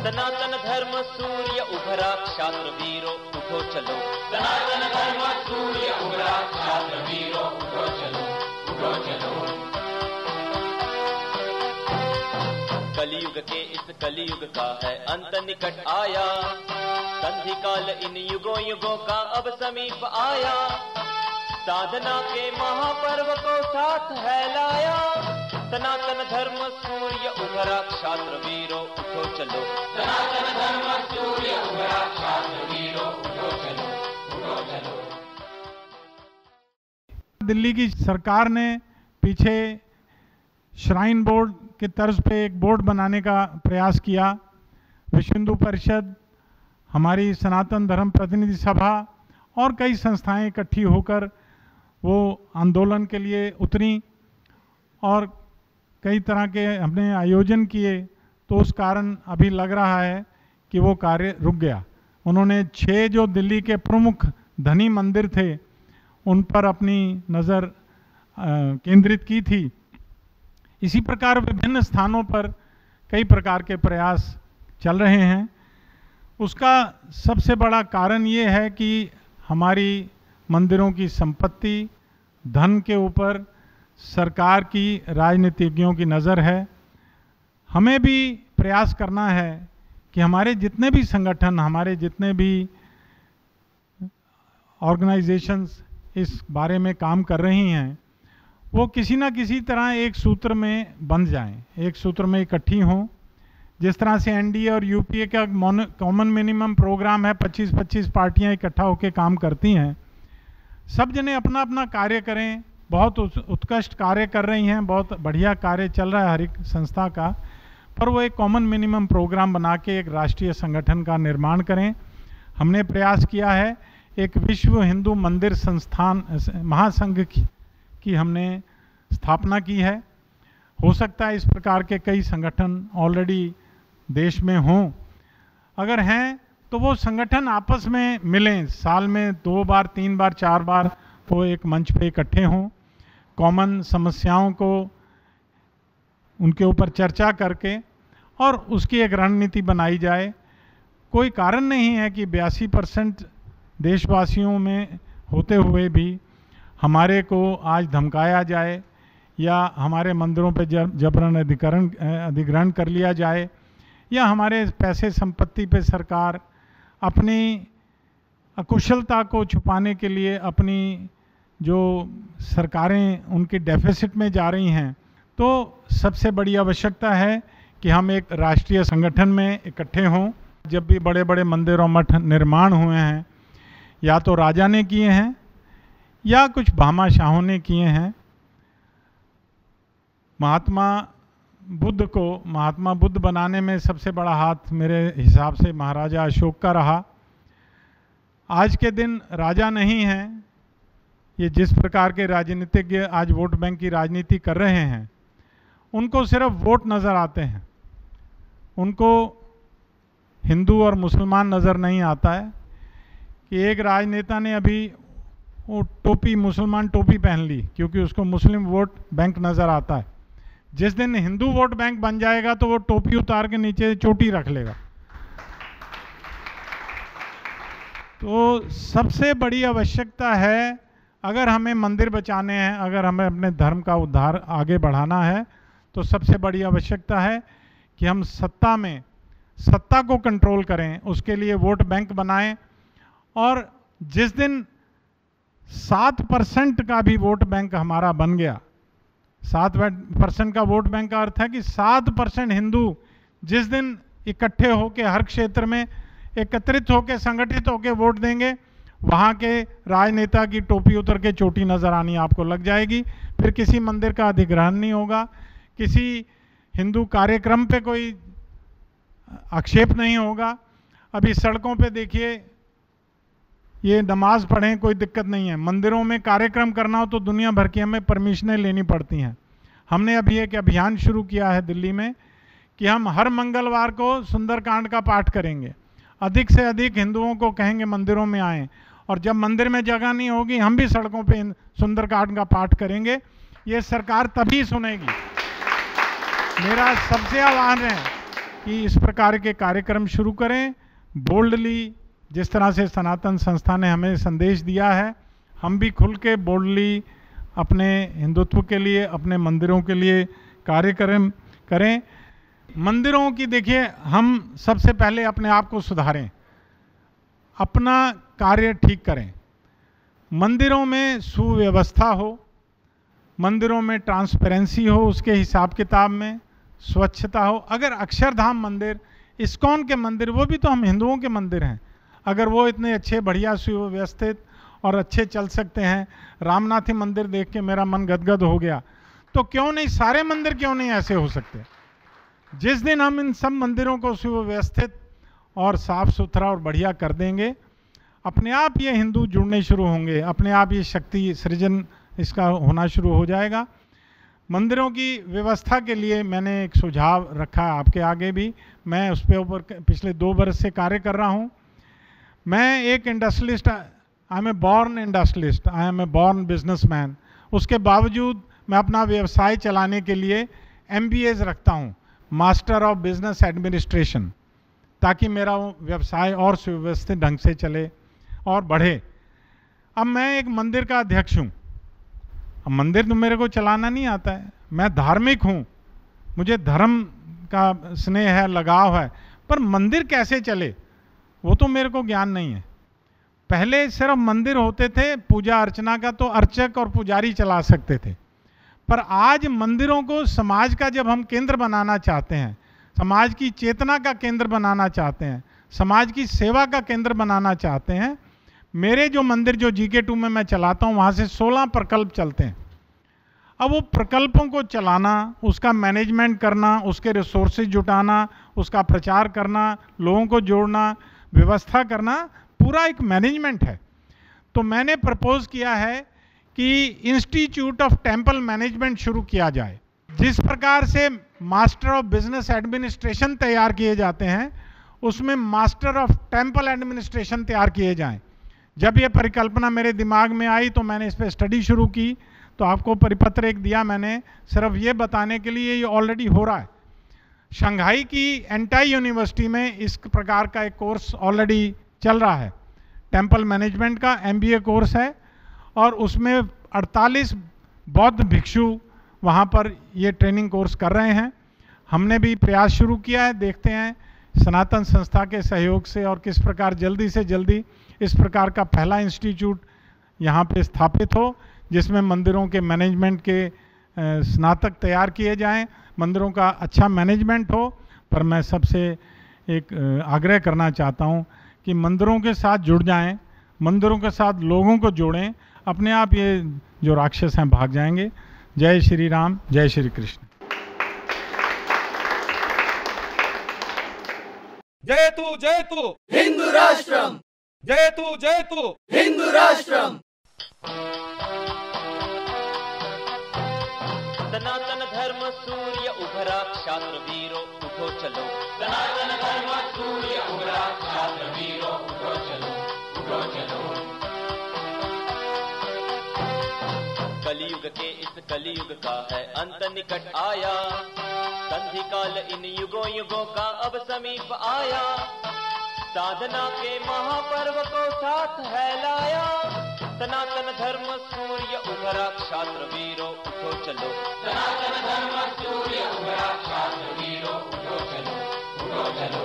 सनातन धर्म सूर्य उभरा क्षात्र वीरो उठो चलो, सनातन धर्म सूर्य उभरा क्षात्र वीरो उठो चलो, उठो चलो। कलयुग के इस कलयुग का है अंत निकट आया, संधि काल इन युगों युगों का अब समीप आया, साधना के महापर्व को साथ है लाया, सनातन धर्म सूर्य उभरा क्षात्र वीरो उठो चलो, सनातन धर्म सूर्य उभरा क्षात्र वीरो उठो चलो, उठो चलो। दिल्ली की सरकार ने पीछे श्राइन बोर्ड के तर्ज पे एक बोर्ड बनाने का प्रयास किया। विश्व हिंदू परिषद, हमारी सनातन धर्म प्रतिनिधि सभा और कई संस्थाएं इकट्ठी होकर वो आंदोलन के लिए उतरी और कई तरह के हमने आयोजन किए, तो उस कारण अभी लग रहा है कि वो कार्य रुक गया। उन्होंने 6 जो दिल्ली के प्रमुख धनी मंदिर थे उन पर अपनी नज़र केंद्रित की थी। इसी प्रकार विभिन्न स्थानों पर कई प्रकार के प्रयास चल रहे हैं। उसका सबसे बड़ा कारण ये है कि हमारी मंदिरों की संपत्ति, धन के ऊपर सरकार की, राजनीतिज्ञों की नज़र है। हमें भी प्रयास करना है कि हमारे जितने भी संगठन, हमारे जितने भी ऑर्गेनाइजेशंस इस बारे में काम कर रही हैं, वो किसी ना किसी तरह एक सूत्र में बंध जाएं, एक सूत्र में इकट्ठी हों। जिस तरह से एनडीए और यूपीए का कॉमन मिनिमम प्रोग्राम है, 25-25 पार्टियां इकट्ठा होकर काम करती हैं। सब जने अपना अपना कार्य करें, बहुत उत्कृष्ट कार्य कर रही हैं, बहुत बढ़िया कार्य चल रहा है हर एक संस्था का, पर वो एक कॉमन मिनिमम प्रोग्राम बना के एक राष्ट्रीय संगठन का निर्माण करें। हमने प्रयास किया है, एक विश्व हिंदू मंदिर संस्थान महासंघ की हमने स्थापना की है। हो सकता है इस प्रकार के कई संगठन ऑलरेडी देश में हों, अगर हैं तो वो संगठन आपस में मिलें, साल में 2 बार 3 बार 4 बार वो एक मंच पे इकट्ठे हों, कॉमन समस्याओं को उनके ऊपर चर्चा करके और उसकी एक रणनीति बनाई जाए। कोई कारण नहीं है कि 82% देशवासियों में होते हुए भी हमारे को आज धमकाया जाए या हमारे मंदिरों पर जबरन अधिग्रहण कर लिया जाए, या हमारे पैसे संपत्ति पे सरकार अपनी अकुशलता को छुपाने के लिए अपनी जो सरकारें उनकी डेफिसिट में जा रही हैं। तो सबसे बड़ी आवश्यकता है कि हम एक राष्ट्रीय संगठन में इकट्ठे हों। जब भी बड़े बड़े मंदिर और मठ निर्माण हुए हैं, या तो राजा ने किए हैं या कुछ भामाशाहों ने किए हैं। महात्मा बुद्ध बनाने में सबसे बड़ा हाथ मेरे हिसाब से महाराजा अशोक का रहा। आज के दिन राजा नहीं हैं, ये जिस प्रकार के राजनीतिज्ञ आज वोट बैंक की राजनीति कर रहे हैं, उनको सिर्फ वोट नज़र आते हैं, उनको हिंदू और मुसलमान नज़र नहीं आता है। कि एक राजनेता ने अभी वो टोपी, मुसलमान टोपी पहन ली क्योंकि उसको मुस्लिम वोट बैंक नज़र आता है। जिस दिन हिंदू वोट बैंक बन जाएगा तो वो टोपी उतार के नीचे चोटी रख लेगा। तो सबसे बड़ी आवश्यकता है, अगर हमें मंदिर बचाने हैं, अगर हमें अपने धर्म का उद्धार आगे बढ़ाना है, तो सबसे बड़ी आवश्यकता है कि हम सत्ता को कंट्रोल करें, उसके लिए वोट बैंक बनाएं। और जिस दिन 7% का भी वोट बैंक हमारा बन गया, 7% का वोट बैंक का अर्थ है कि 7% हिंदू जिस दिन इकट्ठे होकर हर क्षेत्र में एकत्रित होकर संगठित होकर वोट देंगे, वहाँ के राजनेता की टोपी उतर के चोटी नज़र आनी आपको लग जाएगी। फिर किसी मंदिर का अधिग्रहण नहीं होगा, किसी हिंदू कार्यक्रम पे कोई आक्षेप नहीं होगा। अभी सड़कों पे देखिए, ये नमाज पढ़ें कोई दिक्कत नहीं है, मंदिरों में कार्यक्रम करना हो तो दुनिया भर की हमें परमिशनें लेनी पड़ती हैं। हमने अभी एक अभियान शुरू किया है दिल्ली में कि हम हर मंगलवार को सुंदरकांड का पाठ करेंगे, अधिक से अधिक हिंदुओं को कहेंगे मंदिरों में आएँ, और जब मंदिर में जगह नहीं होगी हम भी सड़कों पे सुंदरकांड का पाठ करेंगे। ये सरकार तभी सुनेगी। मेरा सबसे आह्वान है कि इस प्रकार के कार्यक्रम शुरू करें बोल्डली, जिस तरह से सनातन संस्था ने हमें संदेश दिया है, हम भी खुल के बोल्डली अपने हिंदुत्व के लिए, अपने मंदिरों के लिए कार्यक्रम करें। मंदिरों की देखिए, हम सबसे पहले अपने आप को सुधारें, अपना कार्य ठीक करें। मंदिरों में सुव्यवस्था हो, मंदिरों में ट्रांसपेरेंसी हो, उसके हिसाब किताब में स्वच्छता हो। अगर अक्षरधाम मंदिर, इस्कॉन के मंदिर, वो भी तो हम हिंदुओं के मंदिर हैं, अगर वो इतने अच्छे बढ़िया सुव्यवस्थित और अच्छे चल सकते हैं, रामनाथी मंदिर देख के मेरा मन गदगद हो गया, तो क्यों नहीं सारे मंदिर क्यों नहीं ऐसे हो सकते। जिस दिन हम इन सब मंदिरों को सुव्यवस्थित और साफ सुथरा और बढ़िया कर देंगे, अपने आप ये हिंदू जुड़ने शुरू होंगे, अपने आप ये शक्ति सृजन इसका होना शुरू हो जाएगा। मंदिरों की व्यवस्था के लिए मैंने एक सुझाव रखा है आपके आगे भी, मैं उस पे ऊपर पिछले 2 वर्ष से कार्य कर रहा हूँ। मैं एक industrialist, I am a born industrialist, I am a born businessman. उसके बावजूद मैं अपना व्यवसाय चलाने के लिए MBAs रखता हूँ, मास्टर ऑफ बिजनेस एडमिनिस्ट्रेशन, ताकि मेरा व्यवसाय और सुव्यवस्थित ढंग से चले और बढ़े। अब मैं एक मंदिर का अध्यक्ष हूँ, अब मंदिर तो मेरे को चलाना नहीं आता है, मैं धार्मिक हूँ, मुझे धर्म का स्नेह है, लगाव है, पर मंदिर कैसे चले वो तो मेरे को ज्ञान नहीं है। पहले सिर्फ मंदिर होते थे पूजा अर्चना का, तो अर्चक और पुजारी चला सकते थे, पर आज मंदिरों को समाज का जब हम केंद्र बनाना चाहते हैं, समाज की चेतना का केंद्र बनाना चाहते हैं, समाज की सेवा का केंद्र बनाना चाहते हैं, मेरे जो मंदिर जो GK2 में मैं चलाता हूँ, वहाँ से 16 प्रकल्प चलते हैं। अब वो प्रकल्पों को चलाना, उसका मैनेजमेंट करना, उसके रिसोर्सेज जुटाना, उसका प्रचार करना, लोगों को जोड़ना, व्यवस्था करना, पूरा एक मैनेजमेंट है। तो मैंने प्रपोज किया है कि इंस्टीट्यूट ऑफ टेम्पल मैनेजमेंट शुरू किया जाए। जिस प्रकार से मास्टर ऑफ बिजनेस एडमिनिस्ट्रेशन तैयार किए जाते हैं, उसमें मास्टर ऑफ टेम्पल एडमिनिस्ट्रेशन तैयार किए जाएं। जब ये परिकल्पना मेरे दिमाग में आई तो मैंने इस पर स्टडी शुरू की, तो आपको परिपत्र एक दिया मैंने, सिर्फ ये बताने के लिए ये ऑलरेडी हो रहा है। शंघाई की एंटाई यूनिवर्सिटी में इस प्रकार का एक कोर्स ऑलरेडी चल रहा है, टेम्पल मैनेजमेंट का MBA कोर्स है, और उसमें 48 बौद्ध भिक्षु वहाँ पर ये ट्रेनिंग कोर्स कर रहे हैं। हमने भी प्रयास शुरू किया है, देखते हैं सनातन संस्था के सहयोग से और किस प्रकार जल्दी से जल्दी इस प्रकार का पहला इंस्टीट्यूट यहाँ पे स्थापित हो, जिसमें मंदिरों के मैनेजमेंट के स्नातक तैयार किए जाएं, मंदिरों का अच्छा मैनेजमेंट हो। पर मैं सबसे एक आग्रह करना चाहता हूँ कि मंदिरों के साथ जुड़ जाएं, मंदिरों के साथ लोगों को जोड़ें, अपने आप ये जो राक्षस हैं भाग जाएंगे। जय श्री राम, जय श्री कृष्ण। जयतु हिंदू राष्ट्रम, जयतु हिंदू राष्ट्रम। सनातन धर्म सूर्य उभरा, क्षात्र वीरो उठो चलो। सनातन धर्म सूर्य उभरा, क्षात्र वीरो उठो चलो, उठो चलो। कलयुग के इस कलयुग का है अंत निकट आया, संधि काल इन युगों युगों का अब समीप आया। साधना के महापर्व को साथ है लाया, सनातन धर्म सूर्य उभरा, क्षात्र वीरो उठो चलो। सनातन धर्म सूर्य उभरा, क्षात्र वीरो उठो चलो, उठो चलो।